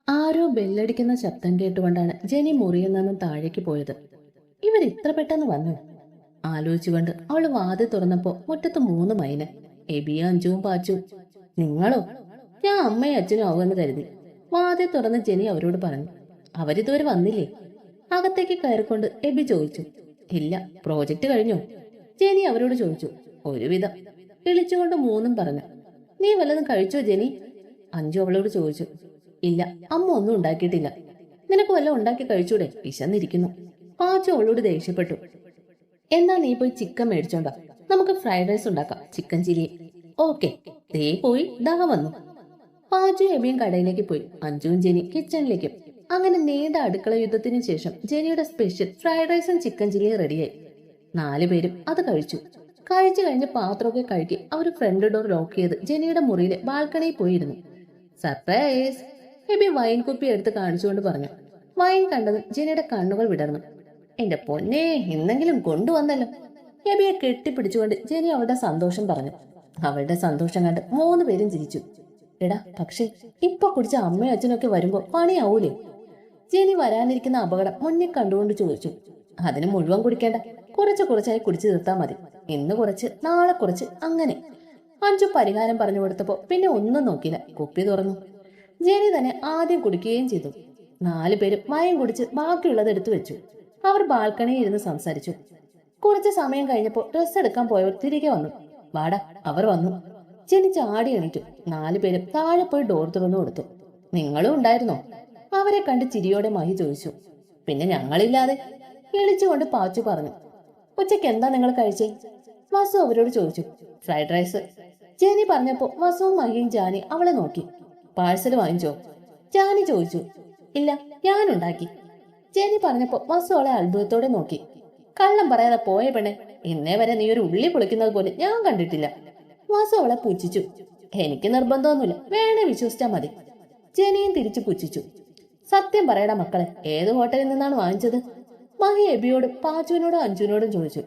ആരോ ബെല്ലടിക്കുന്ന ശബ്ദം കേട്ടുകൊണ്ടാണ് ജെനി മുറിയിൽ നിന്നും താഴേക്ക് പോയത്. ഇവർ ഇത്ര പെട്ടെന്ന് വന്നു ആലോചിച്ചുകൊണ്ട് അവൾ വാതിൽ തുറന്നപ്പോ മുറ്റത്ത് 3 മൈന, എബിയും അഞ്ചുവും പാച്ചു. നിങ്ങളോ? ഞാൻ അമ്മയും അച്ഛനും ആവുമെന്ന് കരുതി. വാതിൽ തുറന്ന് ജെനി അവരോട് പറഞ്ഞു. അവരിതുവരെ വന്നില്ലേ? അകത്തേക്ക് കയറിക്കൊണ്ട് എബി ചോദിച്ചു. ഇല്ല, പ്രോജക്റ്റ് കഴിഞ്ഞോ? ജെനി അവരോട് ചോദിച്ചു. ഒരുവിധം, വിളിച്ചുകൊണ്ട് 3 പറഞ്ഞു. നീ വല്ലതും കഴിച്ചോ ജെനി? അഞ്ചു അവളോട് ചോദിച്ചു. ഇല്ല, അമ്മ ഒന്നും ഉണ്ടാക്കിയിട്ടില്ല. നിനക്ക് വല്ലതും ഉണ്ടാക്കി കഴിച്ചൂടെ? വിശന്നിരിക്കുന്നു. പാച്ചു അവളോട് ദേഷ്യപ്പെട്ടു. എന്നാ നീ പോയി ചിക്കൻ മേടിച്ചോണ്ടാ, നമുക്ക് ഫ്രൈഡ് റൈസ് ഉണ്ടാക്കാം, ചിക്കൻ ചില്ലി. ഓക്കെ. ദേ പോയി ദാ വന്നു. പാച്ചു എബിയും കടയിലേക്ക് പോയി, അഞ്ചുവും ജെനി കിച്ചണിലേക്കും. അങ്ങനെ നീണ്ട അടുക്കള യുദ്ധത്തിന് ശേഷം ജെനിയുടെ സ്പെഷ്യൽ ഫ്രൈഡ് റൈസും ചിക്കൻ ചില്ലിയും റെഡിയായി. 4 പേരും അത് കഴിച്ചു. കഴിച്ചു കഴിഞ്ഞ് പാത്രമൊക്കെ കഴുകി അവർ ഫ്രണ്ട് ഡോർ ലോക്ക് ചെയ്ത് ജെനിയുടെ മുറിയിലെ ബാൽക്കണിയിൽ പോയിരുന്നു. സർപ്രൈസ്! എബി വൈൻ കുപ്പി എടുത്ത് കാണിച്ചുകൊണ്ട് പറഞ്ഞു. വൈൻ കണ്ടതും ജെനിയുടെ കണ്ണുകൾ വിടർന്നു. എന്റെ പൊന്നേ, ഇന്നെങ്കിലും കൊണ്ടുവന്നല്ലോ. എബിയെ കെട്ടിപ്പിടിച്ചുകൊണ്ട് ജെനി അവളുടെ സന്തോഷം പറഞ്ഞു. അവളുടെ സന്തോഷം കണ്ട് 3 പേരും ചിരിച്ചു. എടാ, പക്ഷേ ഇപ്പൊ കുടിച്ച അമ്മയും അച്ഛനൊക്കെ വരുമ്പോ പണിയാവൂലേ? ജെനി വരാനിരിക്കുന്ന അപകടം മുന്നിൽ കണ്ടുകൊണ്ട് ചോദിച്ചു. അതിന് മുഴുവൻ കുടിക്കേണ്ട, കുറച്ചായി കുടിച്ചു തീർത്താ മതി. ഇന്ന് കുറച്ച്, നാളെ കുറച്ച്, അങ്ങനെ. അഞ്ചു പരിഹാരം പറഞ്ഞു കൊടുത്തപ്പോ പിന്നെ ഒന്നും നോക്കില്ല, കുപ്പി തുറന്നു. ജെനി തന്നെ ആദ്യം കുടിക്കുകയും ചെയ്തു. 4 പേരും വൈൻ കുടിച്ച് ബാക്കിയുള്ളത് എടുത്തു വെച്ചു. അവർ ബാൽക്കണിയിൽ ഇരുന്ന് സംസാരിച്ചു. കുറച്ച് സമയം കഴിഞ്ഞപ്പോൾ ഡ്രസ് എടുക്കാൻ പോയവർ തിരികെ വന്നു. വാടാ, അവർ വന്നു. ജെനി ചാടി എണീറ്റു. 4 പേരും താഴെ പോയി ഡോർ തുറന്നു കൊടുത്തു. നിങ്ങളും ഉണ്ടായിരുന്നോ? അവരെ കണ്ട് ചിരിയോടെ മഹി ചോദിച്ചു. പിന്നെ ഞങ്ങളില്ലാതെ, വിളിച്ചുകൊണ്ട് പാച്ചു പറഞ്ഞു. ഉച്ചയ്ക്ക് എന്താ നിങ്ങൾ കഴിച്ചേ? വസു അവരോട് ചോദിച്ചു. Fried rice. ജെനി പറഞ്ഞപ്പോ വസുവും മഹിയും ജാനി അവളെ നോക്കി. പാഴ്സൽ വാങ്ങിച്ചോ? ജാനി ചോദിച്ചു. ഇല്ല, ഞാനുണ്ടാക്കി. ജെനി പറഞ്ഞപ്പോ വസു അവളെ അത്ഭുതത്തോടെ നോക്കി. കള്ളം പറയാതെ പോയ പെണ്ണെ, ഇന്നേ വരെ നീ ഒരു ഉള്ളി പൊളിക്കുന്നത് പോലെ ഞാൻ കണ്ടിട്ടില്ല. വസു അവളെ പുച്ഛിച്ചു. എനിക്ക് നിർബന്ധമൊന്നുമില്ല, വേണേ വിശ്വസിച്ചാ മതി. ജെനിയും തിരിച്ചു പുച്ഛിച്ചു. സത്യം പറയടാ മക്കളെ, ഏത് ഹോട്ടലിൽ നിന്നാണ് വാങ്ങിച്ചത്? മഹി എബിയോടും പാച്ചുവിനോടും അഞ്ജുവിനോടും ചോദിച്ചു.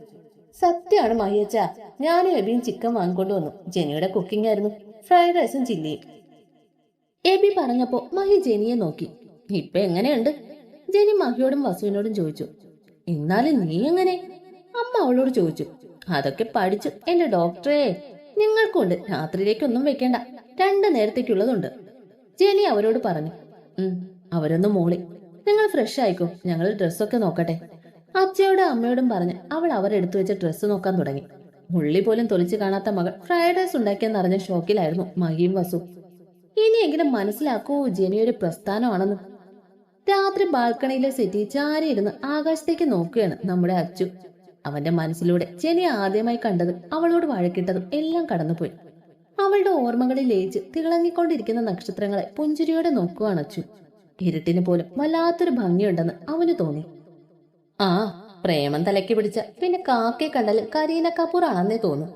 സത്യമാണ് മഹിയച്ച, ഞാനും എബിയും ചിക്കൻ വാങ്ങിക്കൊണ്ട് വന്നു. ജെനിയുടെ കുക്കിംഗ് ആയിരുന്നു, ഫ്രൈഡ് റൈസും ചില്ലിയും. എബി പറഞ്ഞപ്പോ മഹി ജെനിയെ നോക്കി. ഇപ്പൊ എങ്ങനെയുണ്ട്? ജെനി മഹിയോടും വസുവിനോടും ചോദിച്ചു. എന്നാലും നീ എങ്ങനെ? അമ്മ അവളോട് ചോദിച്ചു. അതൊക്കെ പഠിച്ചു എന്റെ ഡോക്ടറെ. നിങ്ങൾക്കുണ്ട്, രാത്രിയിലേക്കൊന്നും വെക്കേണ്ട, 2 നേരത്തേക്കുള്ളതുണ്ട്. ജെനി അവരോട് പറഞ്ഞു. അവരൊന്ന് മോളി. നിങ്ങൾ ഫ്രഷ് ആയിക്കോ, ഞങ്ങൾ ഡ്രസ്സൊക്കെ നോക്കട്ടെ. അച്ഛയോടും അമ്മയോടും പറഞ്ഞ് അവൾ അവരെടുത്തു വെച്ച ഡ്രസ്സ് നോക്കാൻ തുടങ്ങി. ഉള്ളി പോലും തൊലിച്ചു കാണാത്ത മകൾ ഫ്രൈഡ് റൈസ് ഉണ്ടാക്കിയെന്നറിഞ്ഞ ഷോക്കിലായിരുന്നു മഹിയും വസു. ഇനിയെങ്കിലും മനസ്സിലാക്കൂ ജെനി ഒരു പ്രസ്ഥാനമാണെന്ന്. രാത്രി ബാൽക്കണിയിലെ സെറ്റി ചാരി ഇരുന്ന് ആകാശത്തേക്ക് നോക്കുകയാണ് നമ്മുടെ അച്ചു. അവന്റെ മനസ്സിലൂടെ ജെനി ആദ്യമായി കണ്ടതും അവളോട് വഴക്കിട്ടതും എല്ലാം കടന്നുപോയി. അവളുടെ ഓർമ്മകളിൽ ലയിച്ച് തിളങ്ങിക്കൊണ്ടിരിക്കുന്ന നക്ഷത്രങ്ങളെ പുഞ്ചിരിയോടെ നോക്കുകയാണ് അച്ചു. ഇരുട്ടിന് പോലും വല്ലാത്തൊരു ഭംഗിയുണ്ടെന്ന് അവന് തോന്നി. ആ, പ്രേമം തലയ്ക്ക് പിടിച്ച പിന്നെ കാക്കയെ കണ്ടാലും കരീന കപൂർ ആണെന്നേ തോന്നും.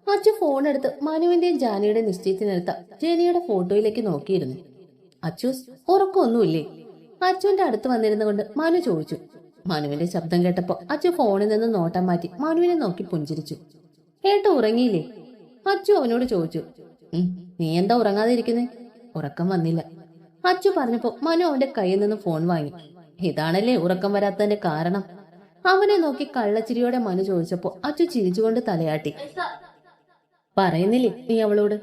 അച്ചു ഫോണെടുത്ത് മനുവിന്റെയും ജാനിയുടെയും നിശ്ചയത്തിനെടുത്ത ജെനിയുടെ ഫോട്ടോയിലേക്ക് നോക്കിയിരുന്നു. അച്ചൂസ്, ഉറക്കമൊന്നുമില്ലേ? അച്ചുവിന്റെ അടുത്ത് വന്നിരുന്നുകൊണ്ട് മനു ചോദിച്ചു. മനുവിന്റെ ശബ്ദം കേട്ടപ്പോ അച്ചു ഫോണിൽ നിന്ന് നോട്ടം മാറ്റി മനുവിനെ നോക്കി പുഞ്ചിരിച്ചു. ഏട്ട ഉറങ്ങിയില്ലേ? അച്ചു അവനോട് ചോദിച്ചു. നീ എന്താ ഉറങ്ങാതെ ഇരിക്കുന്നേ? ഉറക്കം വന്നില്ല. അച്ചു പറഞ്ഞപ്പോ മനു അവന്റെ കയ്യിൽ നിന്ന് ഫോൺ വാങ്ങി. ഇതാണല്ലേ ഉറക്കം വരാത്തതിന്റെ കാരണം? അവനെ നോക്കി കള്ളച്ചിരിയോടെ മനു ചോദിച്ചപ്പോ അച്ചു ചിരിച്ചുകൊണ്ട് തലയാട്ടി. പറയുന്നില്ലേ നീ അവളോട്?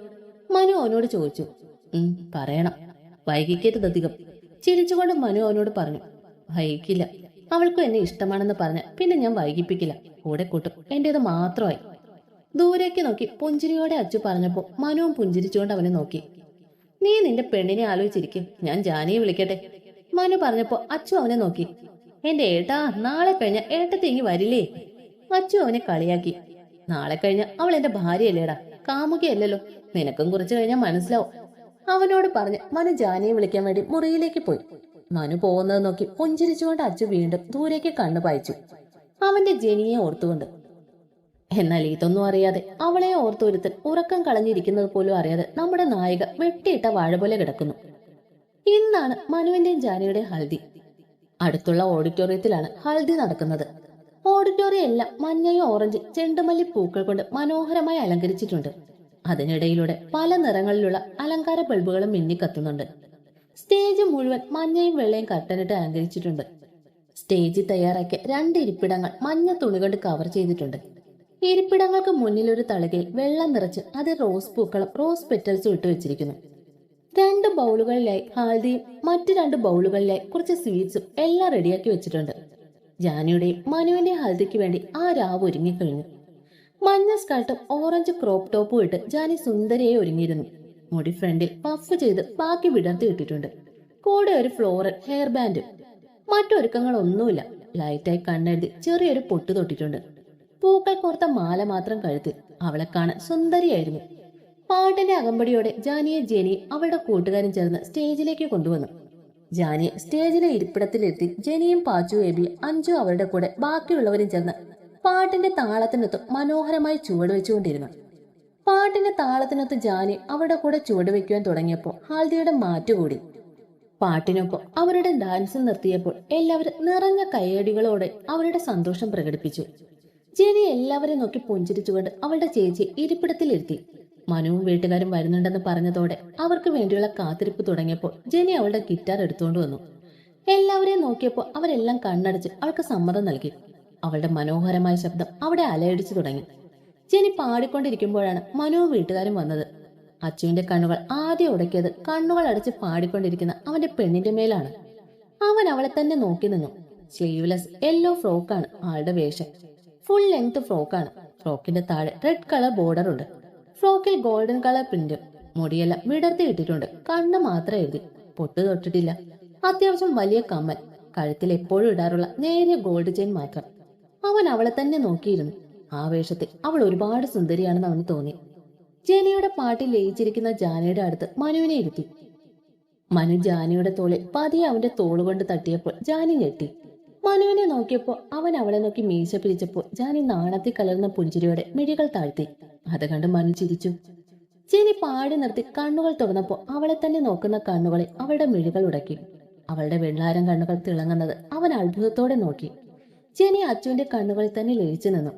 മനു അവനോട് ചോദിച്ചു. പറയണം, വൈകിക്കരുതധികം. ചിരിച്ചുകൊണ്ട് മനു അവനോട് പറഞ്ഞു. വൈകിക്കില്ല, അവൾക്കും എന്നെ ഇഷ്ടമാണെന്ന് പറഞ്ഞ പിന്നെ ഞാൻ വൈകിപ്പിക്കില്ല, കൂടെ കൂട്ടും, എന്റേത് മാത്രമായി. ദൂരേക്ക് നോക്കി പുഞ്ചിരിയോടെ അച്ചു പറഞ്ഞപ്പോ മനുവും പുഞ്ചിരിച്ചുകൊണ്ട് അവനെ നോക്കി. നീ നിന്റെ പെണ്ണിനെ ആലോചിച്ചിരിക്കും, ഞാൻ ജാനിയെ വിളിക്കട്ടെ. മനു പറഞ്ഞപ്പോ അച്ചു അവനെ നോക്കി. എന്റെ ഏട്ടാ, നാളെ കഴിഞ്ഞ ഏട്ടത്തേങ്ങി വരില്ലേ? അച്ചു അവനെ കളിയാക്കി. നാളെ കഴിഞ്ഞ അവൾ എന്റെ ഭാര്യയല്ലേടാ, കാമുകിയല്ലല്ലോ, നിനക്കും കുറച്ചു കഴിഞ്ഞാൽ മനസ്സിലാവും. അവനോട് പറഞ്ഞ് മനു ജാനിയെ വിളിക്കാൻ വേണ്ടി മുറിയിലേക്ക് പോയി. മനു പോകുന്നത് നോക്കി പുഞ്ചിരിച്ചുകൊണ്ട് അച്ചു വീണ്ടും ദൂരേക്ക് കണ്ണു പായിച്ചു, അവന്റെ ജെനിയെ ഓർത്തുകൊണ്ട്. എന്നാൽ ഇതൊന്നും അറിയാതെ, അവളെ ഓർത്തൊരുത്തൻ ഉറക്കം കളഞ്ഞിരിക്കുന്നത് പോലും അറിയാതെ നമ്മുടെ നായിക വെട്ടിയിട്ട വാഴ പോലെ കിടക്കുന്നു. ഇന്നാണ് മനുവിന്റെയും ജാനിയുടെയും ഹൽദി. അടുത്തുള്ള ഓഡിറ്റോറിയത്തിലാണ് ഹൽദി നടക്കുന്നത്. ഓഡിറ്റോറിയം എല്ലാം മഞ്ഞയോ ഓറഞ്ച് ചെണ്ടുമല്ലി പൂക്കൾ കൊണ്ട് മനോഹരമായി അലങ്കരിച്ചിട്ടുണ്ട്. അതിനിടയിലൂടെ പല നിറങ്ങളിലുള്ള അലങ്കാര ബൾബുകളും മിന്നിക്കത്തുന്നുണ്ട്. സ്റ്റേജ് മുഴുവൻ മഞ്ഞയും വെള്ളയും കർട്ടനിട്ട് അലങ്കരിച്ചിട്ടുണ്ട്. സ്റ്റേജിൽ തയ്യാറാക്കിയ 2 ഇരിപ്പിടങ്ങൾ മഞ്ഞ തുണി കൊണ്ട് കവർ ചെയ്തിട്ടുണ്ട്. ഇരിപ്പിടങ്ങൾക്ക് മുന്നിൽ ഒരു തളികയിൽ വെള്ളം നിറച്ച് അതിൽ റോസ് പൂക്കളും റോസ് പെറ്റൽസും ഇട്ട് വെച്ചിരിക്കുന്നു. 2 ബൗളുകളിലായി ഹൽദിയും മറ്റു 2 ബൗളുകളിലായി കുറച്ച് സ്വീറ്റ്സും എല്ലാം റെഡിയാക്കി വെച്ചിട്ടുണ്ട്. ജാനിയുടെയും മനുവിന്റെയും ഹൽദിക്ക് വേണ്ടി ആ രാവ് ഒരുങ്ങിക്കഴിഞ്ഞു. മഞ്ഞ സ്കർട്ടും ഓറഞ്ച് ക്രോപ്പ് ടോപ്പും ഇട്ട് ജാനി സുന്ദരിയായി ഒരുങ്ങിയിരുന്നു. മുടി ഫ്രണ്ടിൽ പഫ് ചെയ്ത് ബാക്കി വിടർത്തി ഇട്ടിട്ടുണ്ട്. കൂടെ ഒരു ഫ്ലോറൽ ഹെയർ ബാൻഡും. മറ്റൊരുക്കങ്ങളൊന്നുമില്ല. ലൈറ്റായി കണ്ണെഴുതി ചെറിയൊരു പൊട്ട് തൊട്ടിട്ടുണ്ട്. പൂക്കൾ കോർത്ത മാല മാത്രം കഴുത്തിൽ. അവളെ കാണാൻ സുന്ദരിയായിരുന്നു. പാട്ടിന്റെ അകമ്പടിയോടെ ജാനിയെ ജെനി അവളുടെ കൂട്ടുകാരും ചേർന്ന് സ്റ്റേജിലേക്ക് കൊണ്ടുവന്നു. ജാനിയെ സ്റ്റേജിലെ ഇരിപ്പിടത്തിലെത്തി ജെനിയും പാച്ചു എബിയും അഞ്ചു അവരുടെ കൂടെ ബാക്കിയുള്ളവരും ചേർന്ന് പാട്ടിന്റെ താളത്തിനൊത്ത് മനോഹരമായി ചുവടുവെച്ചുകൊണ്ടിരുന്നു. പാട്ടിന്റെ താളത്തിനൊത്ത് ജാനി അവരുടെ കൂടെ ചുവടുവെക്കുവാൻ തുടങ്ങിയപ്പോൾ ഹാൽദിയുടെ മാറ്റുകൂടി. പാട്ടിനൊപ്പം അവരുടെ ഡാൻസ് നിർത്തിയപ്പോൾ എല്ലാവരും നിറഞ്ഞ കയ്യടികളോടെ അവരുടെ സന്തോഷം പ്രകടിപ്പിച്ചു. ജെനി എല്ലാവരെയും നോക്കി പുഞ്ചിരിച്ചുകൊണ്ട് അവളുടെ ചേച്ചി ഇരിപ്പിടത്തിലിരുത്തി. മനുവും വീട്ടുകാരും വരുന്നുണ്ടെന്ന് പറഞ്ഞതോടെ അവർക്ക് വേണ്ടിയുള്ള കാത്തിരിപ്പ് തുടങ്ങിയപ്പോൾ ജെനി അവളുടെ ഗിറ്റാർ എടുത്തുകൊണ്ട് വന്നു. എല്ലാവരെയും നോക്കിയപ്പോൾ അവരെല്ലാം കണ്ണടച്ച് അവൾക്ക് സമ്മതം നൽകി. അവളുടെ മനോഹരമായ ശബ്ദം അവിടെ അലയടിച്ചു തുടങ്ങി. ജെനി പാടിക്കൊണ്ടിരിക്കുമ്പോഴാണ് മനുവും വീട്ടുകാരും വന്നത്. അച്ചുവിന്റെ കണ്ണുകൾ ആദ്യം ഉടക്കിയത് കണ്ണുകൾ അടച്ച് പാടിക്കൊണ്ടിരിക്കുന്ന അവന്റെ പെണ്ണിന്റെ മേലാണ്. അവൻ അവളെ തന്നെ നോക്കി നിന്നു. സ്ലീവ്ലെസ് യെല്ലോ ഫ്രോക്കാണ് ആളുടെ വേഷം. Full length ഫ്രോക്കാണ്. ഫ്രോക്കിന്റെ താഴെ റെഡ് കളർ ബോർഡർ ഉണ്ട്. ഫ്രോക്കിൽ ഗോൾഡൻ കളർ പ്രിന്റ്. മുടിയെല്ലാം വിടർത്തി ഇട്ടിട്ടുണ്ട്. കണ്ണ് മാത്രം എഴുതി. പൊട്ട് തൊട്ടിട്ടില്ല. അത്യാവശ്യം വലിയ കമ്മൽ. കഴുത്തിൽ എപ്പോഴും ഇടാറുള്ള നേരിയ ഗോൾഡ് ചെയിൻ മാത്രം. അവൻ അവളെ തന്നെ നോക്കിയിരുന്നു. ആ വേഷത്തിൽ അവൾ ഒരുപാട് സുന്ദരിയാണെന്ന് അവന് തോന്നി. ജെനിയുടെ പാട്ടിൽ ലയിച്ചിരിക്കുന്ന ജാനിയുടെ അടുത്ത് മനുവിനെ ഇരുത്തി. മനു ജാനിയുടെ തോളിൽ പതിയെ അവന്റെ തോളുകൊണ്ട് തട്ടിയപ്പോൾ ജാനി ഞെട്ടി. മനുവിനെ നോക്കിയപ്പോൾ അവൻ അവളെ നോക്കി മീശ പിരിച്ചപ്പോൾ ജാനി നാണത്തിൽ കലർന്ന പുഞ്ചിരിയോടെ മിഴികൾ താഴ്ത്തി. അത് കണ്ട് മനു ചിരിച്ചു. ജെനി പാടി നിർത്തി കണ്ണുകൾ തുറന്നപ്പോൾ അവളെ തന്നെ നോക്കുന്ന കണ്ണുകളിൽ അവളുടെ മിഴികൾ ഉടക്കി. അവളുടെ വെള്ളാരം കണ്ണുകൾ തിളങ്ങുന്നത് അവൻ അത്ഭുതത്തോടെ നോക്കി. ജെനി അച്ചുവിന്റെ കണ്ണുകളിൽ തന്നെ ലയിച്ചു നിന്നു.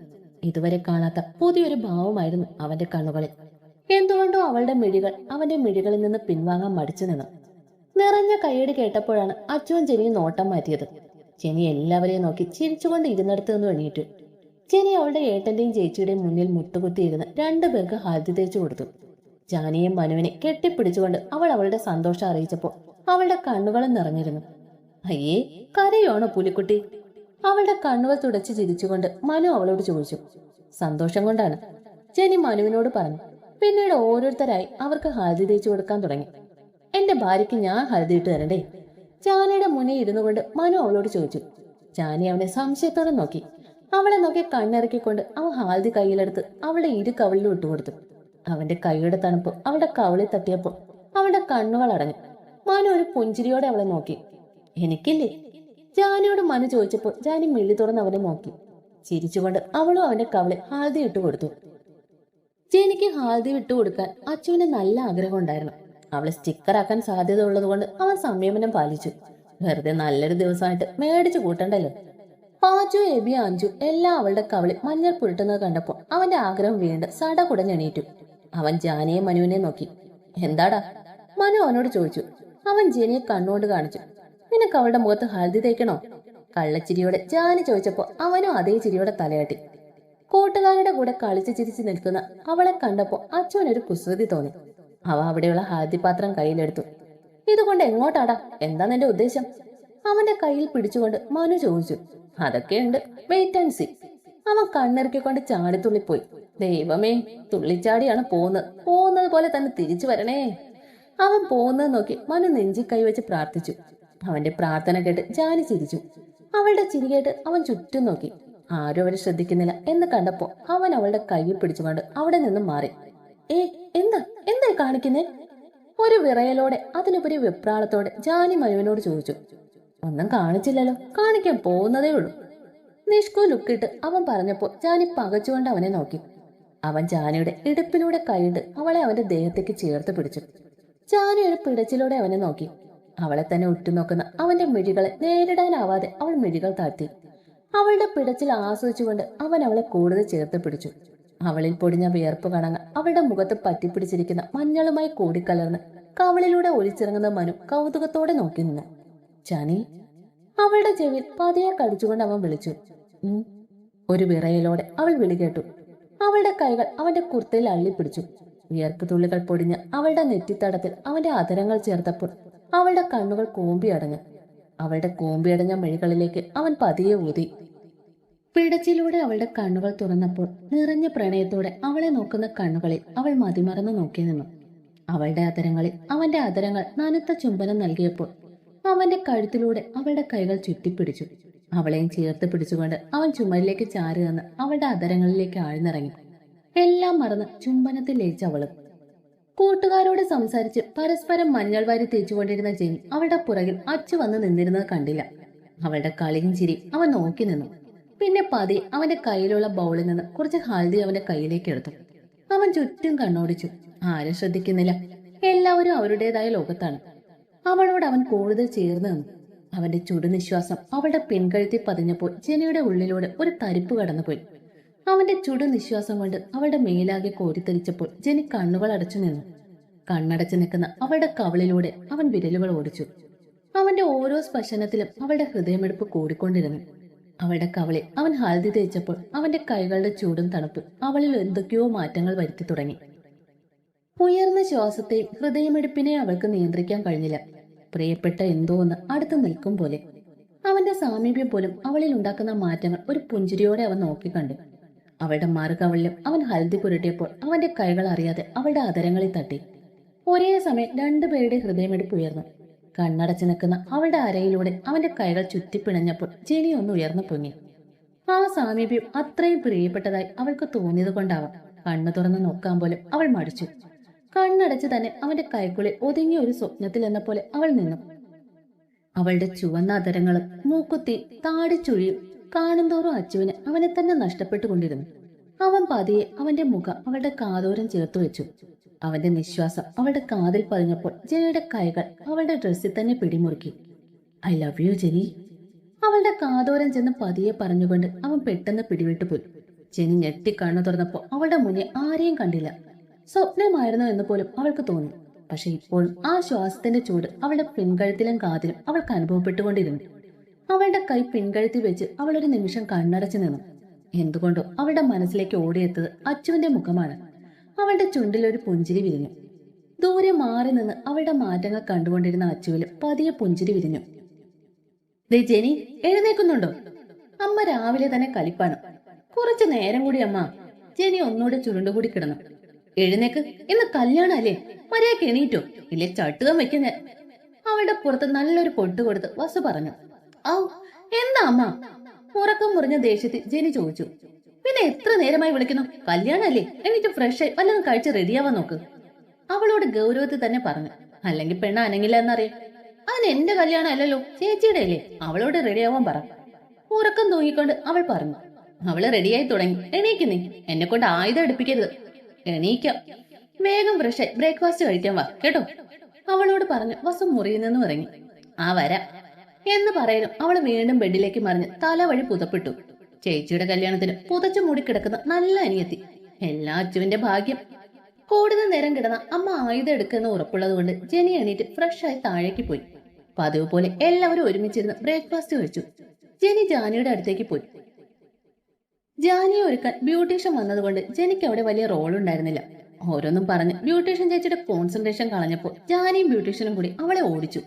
ഇതുവരെ കാണാത്ത പുതിയൊരു ഭാവമായിരുന്നു അവന്റെ കണ്ണുകളിൽ. എന്തുകൊണ്ടോ അവളുടെ മിഴികൾ അവന്റെ മിഴികളിൽ നിന്ന് പിൻവാങ്ങാൻ മടിച്ചു നിന്നു. നിറഞ്ഞ കൈയടി കേട്ടപ്പോഴാണ് അച്ചുവും ജെനിയും നോട്ടം മാറ്റിയത്. ജെനി എല്ലാവരെയും നോക്കി ചിരിച്ചുകൊണ്ട് ഇരുന്നിടത്ത് നിന്ന് എണീറ്റു. ജെനി അവളുടെ ഏട്ടന്റെയും ചേച്ചിയുടെയും മുന്നിൽ മുട്ടുകുത്തിയിരുന്ന് 2 പേർക്ക് ഹൽദി തേച്ചു കൊടുത്തു. ജാനിയെയും മനുവിനെ കെട്ടിപ്പിടിച്ചുകൊണ്ട് അവൾ അവളുടെ സന്തോഷം അറിയിച്ചപ്പോൾ അവളുടെ കണ്ണുകളും നിറഞ്ഞിരുന്നു. അയ്യേ, കരയാണോ പുലിക്കുട്ടി? അവളുടെ കണ്ണുകൾ തുടച്ച് ചിരിച്ചുകൊണ്ട് മനു അവളോട് ചോദിച്ചു. സന്തോഷം കൊണ്ടാണ്, ജെനി മനുവിനോട് പറഞ്ഞു. പിന്നീട് ഓരോരുത്തരായി അവർക്ക് ഹൽദി തേച്ചു കൊടുക്കാൻ തുടങ്ങി. എന്റെ ഭാര്യയ്ക്ക് ഞാൻ ഹൽദി ഇട്ട് തരണ്ടേ? ജാനിയുടെ മുന്നിൽ ഇരുന്നു കൊണ്ട് മനു അവളോട് ചോദിച്ചു. ജാനി അവനെ സംശയത്തോടെ നോക്കി. അവളെ നോക്കി കണ്ണിറക്കിക്കൊണ്ട് അവൻ ഹാൽദി കയ്യിലെടുത്ത് അവളുടെ 2 കവിളിലും ഇട്ടുകൊടുത്തു. അവന്റെ കൈയുടെ തണുപ്പ് അവളുടെ കവിളിൽ തട്ടിയപ്പോൾ അവളുടെ കണ്ണുകൾ അടഞ്ഞു. മനു ഒരു പുഞ്ചിരിയോടെ അവളെ നോക്കി. എനിക്കില്ലേ? ജാനിയോട് മനു ചോദിച്ചപ്പോൾ ജാനി മിള്ളി തുറന്ന് അവനെ നോക്കി. ചിരിച്ചുകൊണ്ട് അവളും അവന്റെ കവിളിൽ ഹാൽദി ഇട്ടുകൊടുത്തു. ജെനിക്ക് ഹാൽദി വിട്ടുകൊടുക്കാൻ അച്ചുവിന് നല്ല ആഗ്രഹം ഉണ്ടായിരുന്നു. അവളെ സ്റ്റിക്കറാക്കാൻ സാധ്യത ഉള്ളതുകൊണ്ട് അവൻ സംയമനം പാലിച്ചു. വെറുതെ നല്ലൊരു ദിവസമായിട്ട് മേടിച്ചു കൂട്ടണ്ടല്ലോ. പാച്ചു എബി അഞ്ചു എല്ലാം അവളുടെ കവിളിൽ മഞ്ഞൾ പുരട്ടുന്നത് കണ്ടപ്പോൾ അവന്റെ ആഗ്രഹം വീണ്ടും സട കുടഞ്ഞെണീറ്റു. അവൻ ജാനിയെ മനുവിനെ നോക്കി. എന്താടാ? മനു അവനോട് ചോദിച്ചു. അവൻ ജെനിയെ കണ്ണുകൊണ്ട് കാണിച്ചു. നിനക്ക് അവളുടെ മുഖത്ത് ഹൽദി തേക്കണോ? കള്ളച്ചിരിയോടെ ജാനി ചോദിച്ചപ്പോൾ അവനും അതേ ചിരിയോടെ തലയാട്ടി. കൂട്ടുകാരുടെ കൂടെ കളിച്ചു ചിരിച്ചു നിൽക്കുന്ന അവളെ കണ്ടപ്പോൾ അച്ചുവിനൊരു കുസൃതി തോന്നി. അവ അവിടെയുള്ള ഹാൽദി പാത്രം കയ്യിലെടുത്തു. ഇതുകൊണ്ട് എങ്ങോട്ടാടാ? എന്താ നിന്റെ ഉദ്ദേശം? അവന്റെ കയ്യിൽ പിടിച്ചുകൊണ്ട് മനു ചോദിച്ചു. അതൊക്കെയുണ്ട്, വെയിറ്റ് ആൻഡ് സീ. അവൻ കണ്ണിറക്കിക്കൊണ്ട് ചാടിത്തുള്ളിപ്പോയി. ദൈവമേ, തുള്ളിച്ചാടിയാണ് പോകുന്നത് പോലെ തന്നെ തിരിച്ചു വരണേ. അവൻ പോകുന്നത് നോക്കി മനു നെഞ്ചി കൈവച്ച് പ്രാർത്ഥിച്ചു. അവന്റെ പ്രാർത്ഥന കേട്ട് ജാനി ചിരിച്ചു. അവളുടെ ചിരി കേട്ട് അവൻ ചുറ്റും നോക്കി. ആരും അവരെ ശ്രദ്ധിക്കുന്നില്ല എന്ന് കണ്ടപ്പോ അവൻ അവളുടെ കയ്യിൽ പിടിച്ചുകൊണ്ട് അവിടെ നിന്നും മാറി. എന്താ കാണിക്കുന്നേ? ഒരു വിറയലോടെ അതിലുപരി വെപ്രാളത്തോടെ ജാനി മനുവിനോട് ചോദിച്ചു. ഒന്നും കാണിച്ചില്ലല്ലോ, കാണിക്കാൻ പോകുന്നതേ ഉള്ളൂ. നിഷ്കു ലുക്കിട്ട് അവൻ പറഞ്ഞപ്പോൾ ജാനി പകച്ചുകൊണ്ട് അവനെ നോക്കി. അവൻ ജാനിയുടെ ഇടുപ്പിലൂടെ കൈയിട്ട് അവളെ അവന്റെ ദേഹത്തേക്ക് ചേർത്ത് പിടിച്ചു. ജാനി ഒരു പിടച്ചിലൂടെ അവനെ നോക്കി. അവളെ തന്നെ ഉറ്റുനോക്കുന്ന അവന്റെ മിഴികളെ നേരിടാനാവാതെ അവൾ മിഴികൾ താഴ്ത്തി. അവളുടെ പിടച്ചിൽ ആസ്വദിച്ചുകൊണ്ട് അവൻ അവളെ കൂടുതൽ ചേർത്ത് പിടിച്ചു. അവളിൽ പൊടിഞ്ഞ വിയർപ്പ് കണങ്ങ അവളുടെ മുഖത്ത് പറ്റിപ്പിടിച്ചിരിക്കുന്ന മഞ്ഞളുമായി കൂടിക്കലർന്ന് കവളിലൂടെ ഒലിച്ചിറങ്ങുന്ന മനു കൗതുകത്തോടെ നോക്കി നിന്നു. ജാനി. അവളുടെ ചെവിയിൽ പതിയെ കടിച്ചുകൊണ്ട് അവൻ വിളിച്ചു. ഒരു വിറയലോടെ അവൾ വിളി കേട്ടു. അവളുടെ കൈകൾ അവന്റെ കുർത്തയിൽ അള്ളിപ്പിടിച്ചു. വിയർപ്പ് തുള്ളികൾ പൊടിഞ്ഞ് അവളുടെ നെറ്റിത്തടത്തിൽ അവന്റെ അധരങ്ങൾ ചേർത്തപ്പോൾ അവളുടെ കണ്ണുകൾ കൂമ്പിയടഞ്ഞു. അവളുടെ കൂമ്പിയടഞ്ഞ മിഴികളിലേക്ക് അവൻ പതിയെ ഊതി. പിടച്ചിലൂടെ അവളുടെ കണ്ണുകൾ തുറന്നപ്പോൾ നിറഞ്ഞ പ്രണയത്തോടെ അവളെ നോക്കുന്ന കണ്ണുകളിൽ അവൾ മതിമറന്നു നോക്കി നിന്നു. അവളുടെ അധരങ്ങളിൽ അവന്റെ അധരങ്ങൾ നനുത്ത ചുംബനം നൽകിയപ്പോൾ അവന്റെ കഴുത്തിലൂടെ അവളുടെ കൈകൾ ചുറ്റിപ്പിടിച്ചു. അവളെയും ചേർത്ത് പിടിച്ചുകൊണ്ട് അവൻ ചുമലിലേക്ക് ചാരി നിന്ന് അവളുടെ അധരങ്ങളിലേക്ക് ആഴ്ന്നിറങ്ങി. എല്ലാം മറന്ന് ചുംബനത്തിൽ ലയിച്ചവളും. കൂട്ടുകാരോട് സംസാരിച്ച് പരസ്പരം മഞ്ഞൾ വാരി തേച്ചുകൊണ്ടിരുന്ന ജെയിൻ അവളുടെ പുറകിൽ അച്ചു വന്ന് നിന്നിരുന്നത് കണ്ടില്ല. അവളുടെ കളിയും ചിരി അവൻ നോക്കി നിന്നു. പിന്നെ പതി അവന്റെ കയ്യിലുള്ള ബൗളിൽ നിന്ന് കുറച്ച് ഹൽദി അവന്റെ കയ്യിലേക്ക് എടുത്തു. അവൻ ചുറ്റും കണ്ണോടിച്ചു. ആരും ശ്രദ്ധിക്കുന്നില്ല. എല്ലാവരും അവരുടേതായ ലോകത്താണ്. അവളോട് അവൻ കൂടുതൽ ചേർന്ന് നിന്നു. അവന്റെ ചുടുനിശ്വാസം അവളുടെ പിൻകഴുത്തിൽ പതിഞ്ഞപ്പോൾ ജെനിയുടെ ഉള്ളിലൂടെ ഒരു തരിപ്പ് കടന്നുപോയി. അവന്റെ ചുടുനിശ്വാസം കൊണ്ട് അവളുടെ മേലാകെ കോരിത്തരിച്ചപ്പോൾ ജെനി കണ്ണുകൾ അടച്ചു നിന്നു. കണ്ണടച്ചു നിൽക്കുന്ന അവളുടെ കവളിലൂടെ അവൻ വിരലുകൾ ഓടിച്ചു. അവന്റെ ഓരോ സ്പർശനത്തിലും അവളുടെ ഹൃദയമെടുപ്പ് കൂടിക്കൊണ്ടിരുന്നു. അവളുടെ കവളിൽ അവൻ ഹൽദി തേച്ചപ്പോൾ അവന്റെ കൈകളുടെ ചൂടും തണുപ്പും അവളിൽ എന്തൊക്കെയോ മാറ്റങ്ങൾ വരുത്തി തുടങ്ങി. ഉയർന്ന ശ്വാസത്തെയും ഹൃദയമെടുപ്പിനെയും അവൾക്ക് നിയന്ത്രിക്കാൻ കഴിഞ്ഞില്ല. പ്രിയപ്പെട്ട എന്തോ ഒന്ന് അടുത്ത് നിൽക്കും പോലെ. അവന്റെ സാമീപ്യം പോലും അവളിൽ ഉണ്ടാക്കുന്ന മാറ്റങ്ങൾ ഒരു പുഞ്ചിരിയോടെ അവൻ നോക്കിക്കണ്ടു. അവളുടെ മറുകവളിലും അവൻ ഹൽദി പുരട്ടിയപ്പോൾ അവന്റെ കൈകൾ അറിയാതെ അവളുടെ അധരങ്ങളിൽ തട്ടി. ഒരേ സമയം രണ്ടുപേരുടെ ഹൃദയമെടുപ്പ് ഉയർന്നു. കണ്ണടച്ചു നിൽക്കുന്ന അവളുടെ അരയിലൂടെ അവന്റെ കൈകൾ ചുറ്റിപ്പിണഞ്ഞപ്പോൾ ജെനി ഒന്ന് ഉയർന്നു പൊങ്ങി. ആ സാമീപ്യം അത്രയും പ്രിയപ്പെട്ടതായി അവൾക്ക് തോന്നിയത് കൊണ്ടാവാം കണ്ണു തുറന്ന് നോക്കാൻ പോലും അവൾ മടിച്ചു. കണ്ണടച്ച് തന്നെ അവന്റെ കൈക്കുള്ളിൽ ഒതുങ്ങിയ ഒരു സ്വപ്നത്തിൽ എന്ന പോലെ അവൾ നിന്നു. അവളുടെ ചുവന്ന അധരങ്ങളും മൂക്കുത്തി താടിച്ചുഴിയും കാണുന്തോറും അച്ചുവിന് അവനെ തന്നെ നഷ്ടപ്പെട്ടുകൊണ്ടിരുന്നു. അവൻ പതിയെ അവന്റെ മുഖം അവളുടെ കാതോരം ചേർത്തു വെച്ചു. അവന്റെ നിശ്വാസം അവളുടെ കാതിൽ പതിഞ്ഞപ്പോൾ ജെനിയുടെ കൈകൾ അവളുടെ ഡ്രസ്സിൽ തന്നെ പിടിമുറുക്കി. I love you Jenny. അവളുടെ കാതോരം ചെന്ന് പതിയെ പറഞ്ഞുകൊണ്ട് അവൻ പെട്ടെന്ന് പിടിവിട്ടുപോയി. ജെനി ഞെട്ടി കണ്ണു തുറന്നപ്പോൾ അവളുടെ മുന്നിൽ ആരെയും കണ്ടില്ല. സ്വപ്നമായിരുന്നു എന്ന് പോലും അവൾക്ക് തോന്നി. പക്ഷെ ഇപ്പോൾ ആ ശ്വാസത്തിന്റെ ചൂട് അവളുടെ പിൻകഴുത്തിലും കാതിലും അവൾക്ക് അനുഭവപ്പെട്ടുകൊണ്ടിരുന്നു. അവളുടെ കൈ പിൻകഴുത്തി വെച്ച് അവൾ ഒരു നിമിഷം കണ്ണടച്ചു നിന്നു. എന്തുകൊണ്ടോ അവളുടെ മനസ്സിലേക്ക് ഓടിയെത്തത് അച്ചുവിന്റെ മുഖമാണ്. അവളുടെ ചുണ്ടിൽ ഒരു പുഞ്ചിരി വിരിഞ്ഞു. ദൂരെ മാറി നിന്ന് അവളുടെ മാറ്റങ്ങൾ കണ്ടുകൊണ്ടിരുന്ന അച്ചുവിലും പതിയെ പുഞ്ചിരി വിരിഞ്ഞു. ദേ ജെനി, എഴുന്നേക്കുന്നുണ്ടോ? അമ്മ രാവിലെ തന്നെ കലിപ്പാണ്. കുറച്ചു നേരം കൂടി അമ്മ. ജെനി ഒന്നുകൂടെ ചുരുണ്ടുകൂടി കിടന്നു. എഴുന്നേക്ക്, ഇന്ന് കല്യാണല്ലേ, മര്യാദക്ക് എണീറ്റോ, ഇല്ലേ ചട്ടുകം വെക്കുന്ന. അവളുടെ പുറത്ത് നല്ലൊരു പൊട്ട് കൊടുത്ത് വസു പറഞ്ഞു. ഔ, എന്താ അമ്മ? ഉറക്കം മുറിഞ്ഞ ദേഷ്യത്തിൽ ജെനി ചോദിച്ചു. പിന്നെ എത്ര നേരമായി വിളിക്കുന്നു? കല്യാണല്ലേ, എണീറ്റ് ഫ്രഷ് ആയി വല്ലതും കഴിച്ച് റെഡിയാവാൻ നോക്ക്. അവളോട് ഗൗരവത്തിൽ തന്നെ പറഞ്ഞു. അല്ലെങ്കിൽ പെണ്ണ അനങ്ങില്ല എന്നറിയാം. അതിന് എന്റെ കല്യാണം അല്ലല്ലോ, ചേച്ചിയുടെ അല്ലേ, അവളോട് റെഡിയാവാൻ പറ. ഉറക്കം തൂങ്ങിക്കൊണ്ട് അവൾ പറഞ്ഞു. അവള് റെഡിയായി തുടങ്ങി. എണീക്കുന്നേ, എന്നെ കൊണ്ട് ആയുധം എടുപ്പിക്കരുത്. എണീക്കാം, വേഗം ഫ്രഷായി ബ്രേക്ക്ഫാസ്റ്റ് കഴിക്കാൻ വാ കേട്ടോ, അവളോട് പറഞ്ഞു വസു മുറിയിൽ നിന്നും ഇറങ്ങി. ആ വരാം എന്ന് പറയലും അവൾ വീണ്ടും ബെഡിലേക്ക് മറിഞ്ഞ് തല വഴി പുതപ്പെട്ടു. ചേച്ചിയുടെ കല്യാണത്തിന് പുതച്ചു മൂടി കിടക്കുന്ന നല്ല അനിയത്തി. എല്ലാ അച്ചുവിന്റെ ഭാഗ്യം. കൂടുതൽ നേരം കിടന്ന അമ്മ ആയുധം എടുക്കുന്ന ഉറപ്പുള്ളത് കൊണ്ട് ജെനി എണീറ്റ് ഫ്രഷായി താഴേക്ക് പോയി. പതിവ് പോലെ എല്ലാവരും ഒരുമിച്ചിരുന്ന് ബ്രേക്ക്ഫാസ്റ്റ് കഴിച്ചു. ജെനി ജാനിയുടെ അടുത്തേക്ക് പോയി. ജാനിയെ ഒരുക്കാൻ ബ്യൂട്ടീഷ്യൻ വന്നതുകൊണ്ട് ജെനിക്ക് അവിടെ വലിയ റോൾ ഉണ്ടായിരുന്നില്ല. ഓരോന്നും പറഞ്ഞ് ബ്യൂട്ടീഷ്യൻ ചേച്ചിയുടെ കോൺസെൻട്രേഷൻ കളഞ്ഞപ്പോൾ ജാനിയും ബ്യൂട്ടീഷ്യനും കൂടി അവളെ ഓടിച്ചു.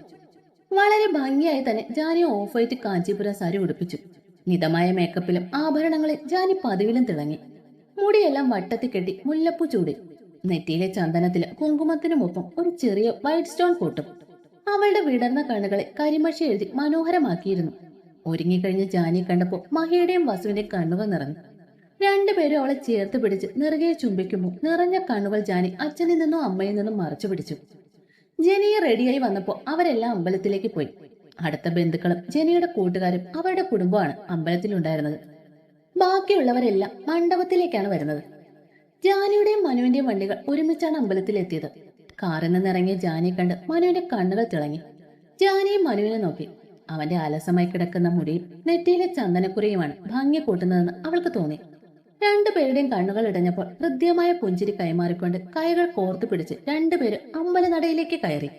വളരെ ഭംഗിയായി തന്നെ ജാനിയെ ഓഫ് വൈറ്റ് കാഞ്ചീപുരം സാരി ഉടുപ്പിച്ചു. മിതമായ മേക്കപ്പിലും ആഭരണങ്ങളിൽ ജാനി പതിവിലും തിളങ്ങി. മുടിയെല്ലാം വട്ടത്തിൽ കെട്ടി മുല്ലപ്പൂ ചൂടി. നെറ്റിയിലെ ചന്ദനത്തിലും കുങ്കുമത്തിനുമൊപ്പം ഒരു ചെറിയ വൈറ്റ് സ്റ്റോൺ കൂട്ടും. അവളുടെ വിടർന്ന കണ്ണുകളെ കരിമഷി എഴുതി മനോഹരമാക്കിയിരുന്നു. ഒരുങ്ങിക്കഴിഞ്ഞ് ജാനിയെ കണ്ടപ്പോൾ മഹിയുടെയും വസുവിന്റെയും കണ്ണുകൾ നിറഞ്ഞു. രണ്ടുപേരും അവളെ ചേർത്ത് പിടിച്ച് നിറകെ ചുംബിക്കുമ്പോൾ നിറഞ്ഞ കണ്ണുകൾ ജാനി അച്ഛനിൽ നിന്നും അമ്മയിൽ നിന്നും മറച്ചു പിടിച്ചു. ജെനിയെ റെഡിയായി വന്നപ്പോൾ അവരെല്ലാം അമ്പലത്തിലേക്ക് പോയി. അടുത്ത ബന്ധുക്കളും ജെനിയുടെ കൂട്ടുകാരും അവരുടെ കുടുംബമാണ് അമ്പലത്തിലുണ്ടായിരുന്നത്. ബാക്കിയുള്ളവരെല്ലാം മണ്ഡപത്തിലേക്കാണ് വരുന്നത്. ജാനിയുടെയും മനുവിന്റെയും വണ്ടികൾ ഒരുമിച്ചാണ് അമ്പലത്തിലെത്തിയത്. കാറിൽ നിന്നിറങ്ങിയ ജാനിയെ കണ്ട് മനുവിന്റെ കണ്ണുകൾ തിളങ്ങി. ജാനിയും മനുവിനെ നോക്കി. അവന്റെ അലസമായി കിടക്കുന്ന മുടിയും നെറ്റിയിലെ ചന്ദനക്കുറിയുമാണ് ഭംഗി കൂട്ടുന്നതെന്ന് അവൾക്ക് തോന്നി. രണ്ടുപേരുടെയും കണ്ണുകൾ ഇടഞ്ഞപ്പോൾ ഹൃദ്യമായ പുഞ്ചിരി കൈമാറിക്കൊണ്ട് കൈകൾ കോർത്തു പിടിച്ച് രണ്ടുപേരും അമ്പലനടയിലേക്ക് കയറി.